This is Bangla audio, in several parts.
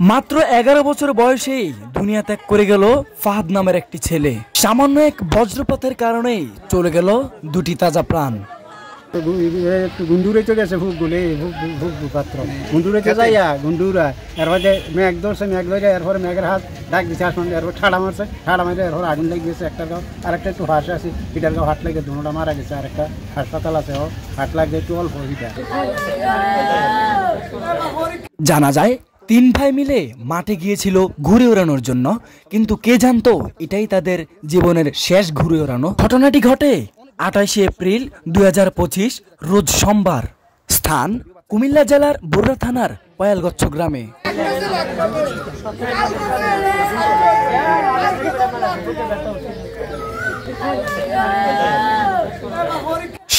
মাত্র 11 বছর বয়সেই দুনিয়া ত্যাগ করে গেল ফাহাদ নামের একটি ছেলে। সামান্য এক বজ্রপাতের কারণেই চলে গেল দুটি তাজা প্রাণ। গুন্ডুরে চলে গেছে পাত্র গুন্ডুরে যাইয়া গুন্ডুরা এরপরে মেঘ ধরছে, মেঘ ধরে এরপরে মেঘের হাত ডাক দিচ্ছে আসমান, এরপর ঠাড়া মারছে, ঠাড়া মারে এরপর আগুন লেগে গেছে। একটা গাঁও আর একটা একটু হাঁস আছে, এটার গাঁও হাট লেগে দুটা মারা গেছে। আর একটা হাসপাতাল আছে, ও হাট লাগবে একটু অল্প। জানা যায় 3 ভাই মিলে মাঠে গিয়েছিল ঘুরে ওড়ানোর জন্য, কিন্তু কে জানতো এটাই তাদের জীবনের শেষ ঘুরে ওড়ানো। ঘটনাটি ঘটে 28 এপ্রিল 2025 রোজ সোমবার। স্থান কুমিল্লা জেলার বরুড়া থানার পয়ালগচ্ছ গ্রামে।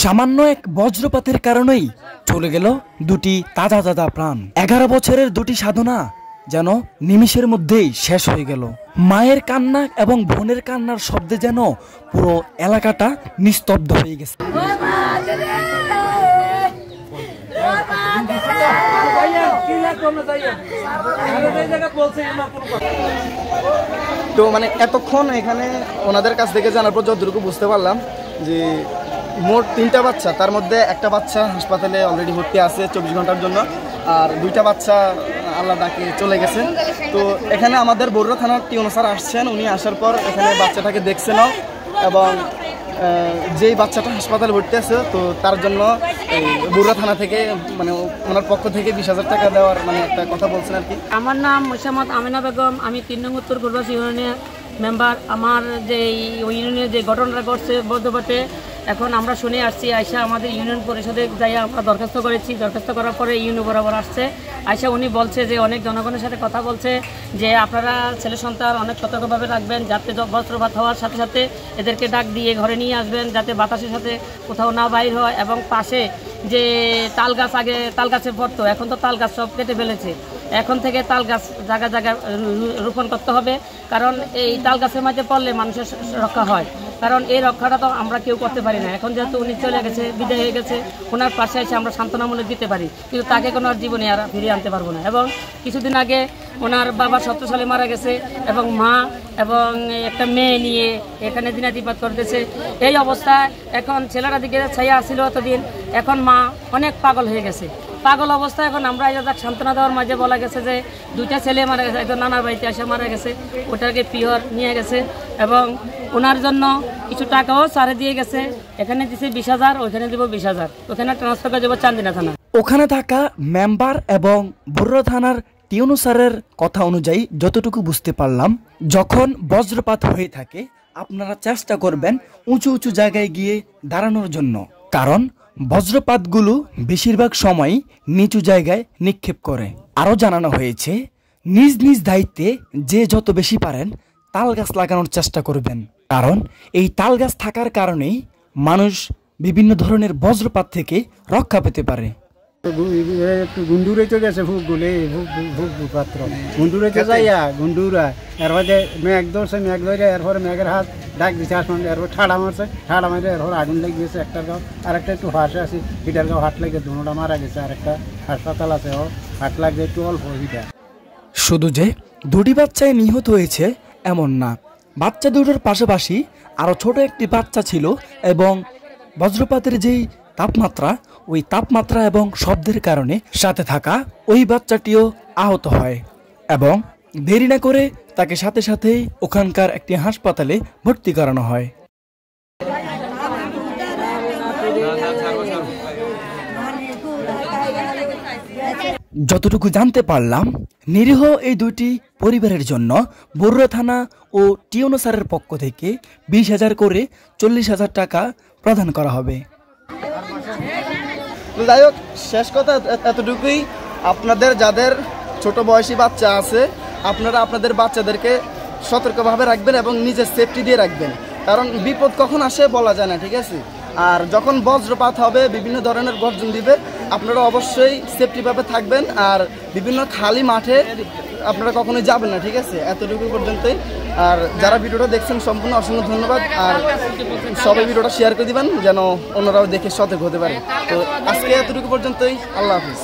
সামান্য এক বজ্রপাতের কারণেই চলে গেল দুটি তাজা তাজা প্রাণ। 11 বছরের দুটি সাধনা যেন নিমিষের মধ্যেই শেষ হয়ে গেল। মায়ের কান্না এবং বোনের কান্নার শব্দে যেন পুরো এলাকাটা নিস্তব্ধ হয়ে গেছে। তো মানে এতক্ষণ এখানে ওনাদের কাছ থেকে জানার পর যতটুকু বুঝতে পারলাম যে মোট 3টা বাচ্চা, তার মধ্যে একটা বাচ্চা হাসপাতালে অলরেডি ভর্তি আছে 24 ঘন্টার জন্য, আর 2টা বাচ্চা আল্লাহ ডাকে চলে গেছে। তো এখানে আমাদের বরুড়া থানার টিউনো স্যার আসছেন, উনি আসার পর এখানে বাচ্চাটাকে দেখছেন এবং যেই বাচ্চাটা হাসপাতালে ভর্তি আছে তো তার জন্য বরুড়া থানা থেকে মানে ওনার পক্ষ থেকে 20,000 টাকা দেওয়ার মানে একটা কথা বলছেন আর কি। আমার নাম মোসাম্মদ আমিনা বেগম, আমি 3 নং উত্তর পূর্বাসী ইউনিয়নের মেম্বার। আমার যে ইউনিয়নের যে ঘটনাটা ঘটছে বর্ধমানে, এখন আমরা শুনে আসছি। আয়সা আমাদের ইউনিয়ন পরিষদে যাই আমরা দরখাস্ত করেছি, দরখাস্ত করার পরে ইউনিয়ন বরাবর আসছে। আয়সা উনি বলছে যে অনেক জনগণের সাথে কথা বলছে যে আপনারা ছেলে সন্তান অনেক সতর্কভাবে রাখবেন, যাতে বজ্রপাত হওয়ার সাথে সাথে এদেরকে ডাক দিয়ে ঘরে নিয়ে আসবেন, যাতে বাতাসের সাথে কোথাও না বাইর হয়। এবং পাশে যে তাল গাছ, আগে তাল গাছে পড়তো, এখন তো তাল গাছ সব কেটে ফেলেছে। এখন থেকে তাল গাছ জায়গা জায়গা রোপণ করতে হবে, কারণ এই তাল গাছের মাঝে পড়লে মানুষের রক্ষা হয়। কারণ এই রক্ষাটা তো আমরা কেউ করতে পারি না। এখন যেহেতু উনি চলে গেছে, বিদায় হয়ে গেছে, ওনার পাশে এসে আমরা সান্ত্বনামূলক দিতে পারি, কিন্তু তাকে কোনো আর জীবনে আর ফিরিয়ে আনতে পারবো না। এবং কিছুদিন আগে ওনার বাবা 17 সালে মারা গেছে এবং মা এবং একটা মেয়ে নিয়ে এখানে দিনাতিপাত করতেছে। এই অবস্থায় এখন ছেলেরা দিকে ছায়া আসছিল এতদিন, এখন মা অনেক পাগল হয়ে গেছে। পাগল অবস্থা এখন আমরা এটা সান্ত্বনা দেওয়ার মাঝে বলা গেছে যে 2টা ছেলে মারা গেছে, একজন নানার বাড়িতে এসে মারা গেছে, ওটাকে পিওর নিয়ে গেছে এবং ওনার জন্য কিছু টাকাও সারে দিয়ে গেছে। এখানে দিছে 20,000, ওইখানে দিব 20,000, ওখানে ট্রান্সফার করে দেবো চান্দিনা থানা। ওখানে থাকা মেম্বার এবং বরুড়া থানার টিউনো স্যারের কথা অনুযায়ী যতটুকু বুঝতে পারলাম, যখন বজ্রপাত হয়ে থাকে আপনারা চেষ্টা করবেন উঁচু উঁচু জায়গায় গিয়ে দাঁড়ানোর জন্য, কারণ বজ্রপাতগুলো বেশিরভাগ সময় নিচু জায়গায় নিক্ষেপ করে। আরও জানানো হয়েছে নিজ নিজ দায়িত্বে যে যত বেশি পারেন তাল গাছ লাগানোর চেষ্টা করবেন, কারণ এই তাল গাছ থাকার কারণেই মানুষ বিভিন্ন ধরনের বজ্রপাত থেকে রক্ষা পেতে পারে। গুন্ডুরে চলে গেছে পাত্র গুন্ডুরে যাইয়া গুন্ডুরা এরপরে মেঘ ধরছে, মেঘ ধরে এরপরে মেঘের হাত ডাক দিচ্ছে আসমান, এরপর ঠাড়া মারছে, ঠাড়া মারে এরপর আগুন লেগে গেছে। একটা গাঁও আর একটা একটু হাঁস আছে, এটার গাঁও হাট লেগে দুটা মারা গেছে। আর একটা হাসপাতাল আছে, ও হাট লাগবে একটু অল্প। শুধু যে 2টি বাচ্চায় নিহত হয়েছে এমন না, বাচ্চা দুটোর পাশাপাশি আরও ছোট একটি বাচ্চা ছিল এবং বজ্রপাতের যেই তাপমাত্রা, ওই তাপমাত্রা এবং শব্দের কারণে সাথে থাকা ওই বাচ্চাটিও আহত হয় এবং দেরি না করে তাকে সাথে সাথেই ওখানকার একটি হাসপাতালে ভর্তি করানো হয়। যতটুকু জানতে পারলাম, নিরীহ এই 2টি পরিবারের জন্য বরুড়া থানা ও টিউনো স্যারের পক্ষ থেকে 20,000 করে 40,000 টাকা প্রদান করা হবে। যাই হোক, শেষ কথা এতটুকুই, আপনাদের যাদের ছোট বয়সী বাচ্চা আছে আপনারা আপনাদের বাচ্চাদেরকে সতর্কভাবে রাখবেন এবং নিজের সেফটি দিয়ে রাখবেন, কারণ বিপদ কখন আসে বলা যায় না, ঠিক আছে। আর যখন বজ্রপাত হবে, বিভিন্ন ধরনের গর্জন দিবে, আপনারা অবশ্যই সেফটিভাবে থাকবেন। আর বিভিন্ন খালি মাঠে আপনারা কখনোই যাবেন না, ঠিক আছে। এতটুকু পর্যন্তই। আর যারা ভিডিওটা দেখছেন সম্পূর্ণ অসংখ্য ধন্যবাদ। আর সবাই ভিডিওটা শেয়ার করে দিবেন যেন অন্যরাও দেখে সতর্ক হতে পারে। তো আজকে এতটুকু পর্যন্তই, আল্লাহ হাফিজ।